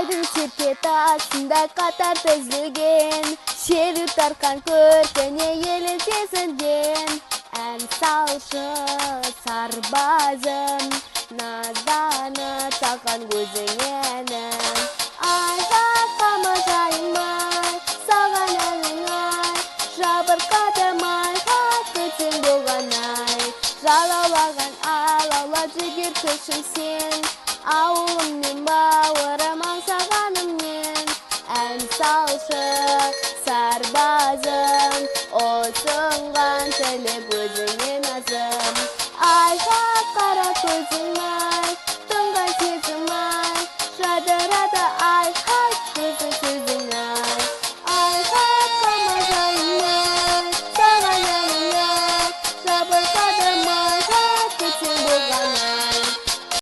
айдың серке тасында қатар тізілген, шері тартқан көркіне елесесінден. Ән салшы сарбазым, назданы таққан көзіңенің. Айғаққама жаймай, саған әліңай, жабырқадымай, қатқытың болғанай. Жалаулаған алаулап жігер көшім сен, ауылым мен бауырым аңсағаным мен. Ән салшы сарбазым, осынған тілеп өзіңе назым. Айға қара көзің ай, тұнған сезім ай, жадырады айқай көзің сөзің ай. Айға қама жайым ай, саған әнім ай, жабырқадым ай, қатқытың болған ай.